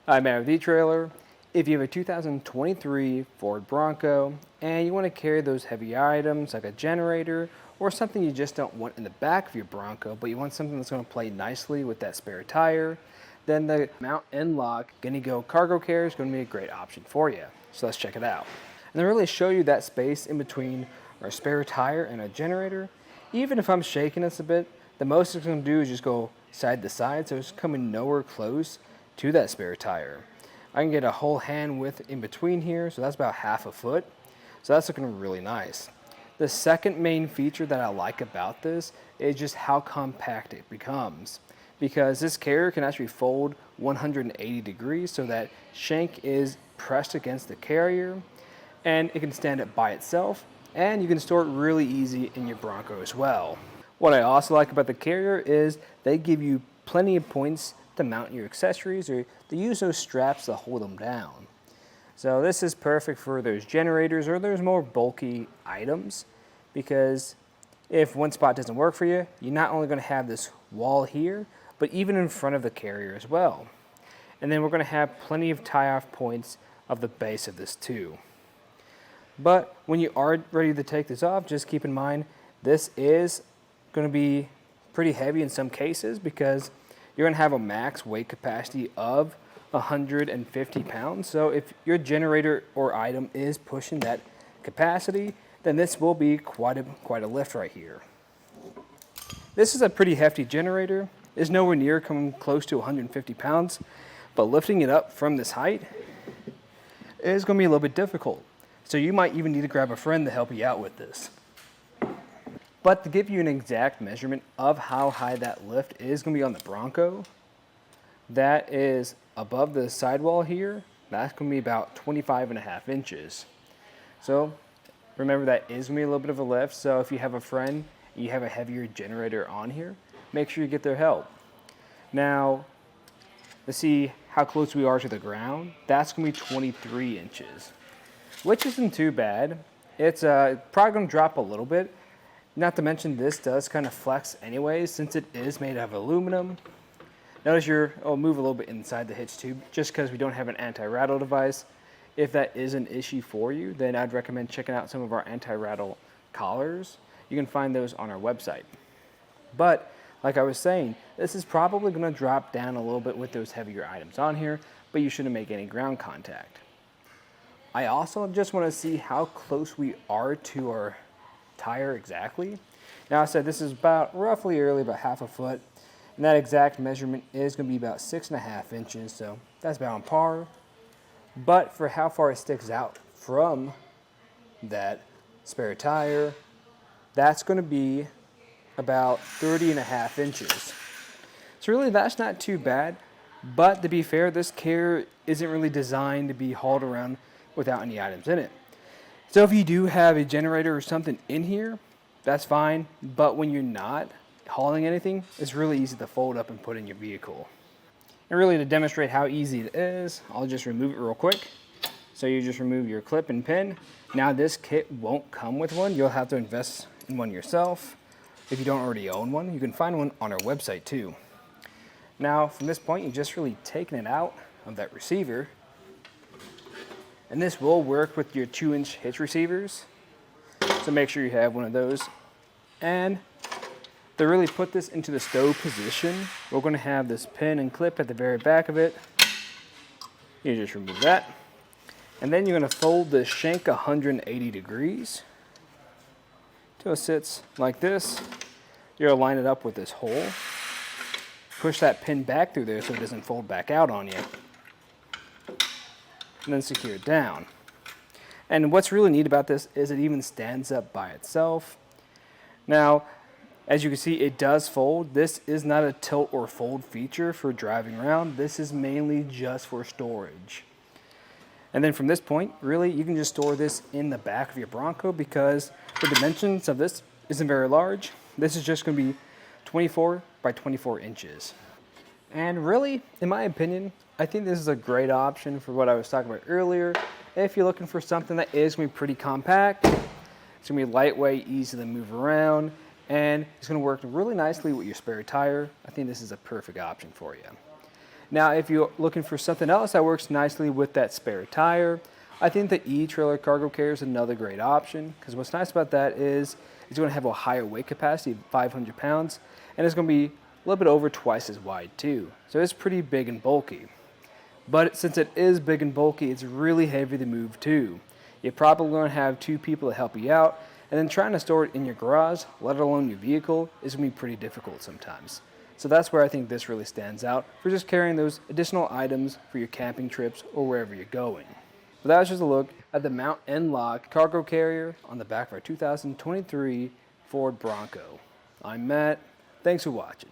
I'm Matt with etrailer. If you have a 2023 Ford Bronco and you want to carry those heavy items like a generator or something you just don't want in the back of your Bronco, but you want something that's going to play nicely with that spare tire, then the Mount-n-Lock GennyGo Cargo Carrier is going to be a great option for you. So let's check it out. And to really show you that space in between our spare tire and a generator, even if I'm shaking this a bit, the most it's going to do is just go side to side, so it's coming nowhere close to that spare tire. I can get a whole hand width in between here, so that's about half a foot. So that's looking really nice. The second main feature that I like about this is just how compact it becomes, because this carrier can actually fold 180 degrees so that shank is pressed against the carrier, and it can stand up by itself, and you can store it really easy in your Bronco as well. What I also like about the carrier is they give you plenty of points to mount your accessories, or to use those straps to hold them down. So this is perfect for those generators or those more bulky items, because if one spot doesn't work for you, you're not only going to have this wall here, but even in front of the carrier as well. And then we're going to have plenty of tie-off points of the base of this too. But when you are ready to take this off, just keep in mind this is going to be pretty heavy in some cases, because you're going to have a max weight capacity of 150 pounds. So if your generator or item is pushing that capacity, then this will be quite a lift right here. This is a pretty hefty generator. It's nowhere near coming close to 150 pounds, but lifting it up from this height is going to be a little bit difficult. So you might even need to grab a friend to help you out with this. But to give you an exact measurement of how high that lift is going to be on the Bronco, that is above the sidewall here. That's going to be about 25.5 inches. So remember, that is going to be a little bit of a lift. So if you have a friend, you have a heavier generator on here, make sure you get their help. Now, let's see how close we are to the ground. That's going to be 23 inches, which isn't too bad. It's probably going to drop a little bit. Not to mention, this does kind of flex anyways, since it is made of aluminum. Notice I'll move a little bit inside the hitch tube, just because we don't have an anti-rattle device. If that is an issue for you, then I'd recommend checking out some of our anti-rattle collars. You can find those on our website. But like I was saying, this is probably going to drop down a little bit with those heavier items on here, but you shouldn't make any ground contact. I also just want to see how close we are to our tire exactly. Now, I said this is about about half a foot, and that exact measurement is going to be about 6.5 inches, so that's about on par. But for how far it sticks out from that spare tire, that's going to be about 30.5 inches. So really, that's not too bad. But to be fair, this carrier isn't really designed to be hauled around without any items in it. So if you do have a generator or something in here, that's fine. But when you're not hauling anything, it's really easy to fold up and put in your vehicle. And really, to demonstrate how easy it is, I'll just remove it real quick. So you just remove your clip and pin. Now this kit won't come with one. You'll have to invest in one yourself. If you don't already own one, you can find one on our website too. Now from this point, you're just really taking it out of that receiver. And this will work with your 2-inch hitch receivers. So make sure you have one of those. And to really put this into the stow position, we're going to have this pin and clip at the very back of it. You just remove that. And then you're going to fold the shank 180 degrees till it sits like this. You're going to line it up with this hole. Push that pin back through there so it doesn't fold back out on you. And then secure it down. And what's really neat about this is it even stands up by itself. Now, as you can see, it does fold. This is not a tilt or fold feature for driving around. This is mainly just for storage. And then from this point, really, you can just store this in the back of your Bronco, because the dimensions of this isn't very large. This is just going to be 24 by 24 inches. And really, in my opinion, I think this is a great option for what I was talking about earlier. If you're looking for something that is going to be pretty compact, it's going to be lightweight, easy to move around, and it's going to work really nicely with your spare tire. I think this is a perfect option for you. Now, if you're looking for something else that works nicely with that spare tire, I think the eTrailer Cargo Carrier is another great option, because what's nice about that is it's going to have a higher weight capacity, 500 pounds, and it's going to be a little bit over twice as wide too. So it's pretty big and bulky. But since it is big and bulky, it's really heavy to move too. You're probably going to have 2 people to help you out, and then trying to store it in your garage, let alone your vehicle, is going to be pretty difficult sometimes. So that's where I think this really stands out for just carrying those additional items for your camping trips or wherever you're going. But that was just a look at the Mount-n-Lock Cargo Carrier on the back of our 2023 Ford Bronco. I'm Matt. Thanks for watching.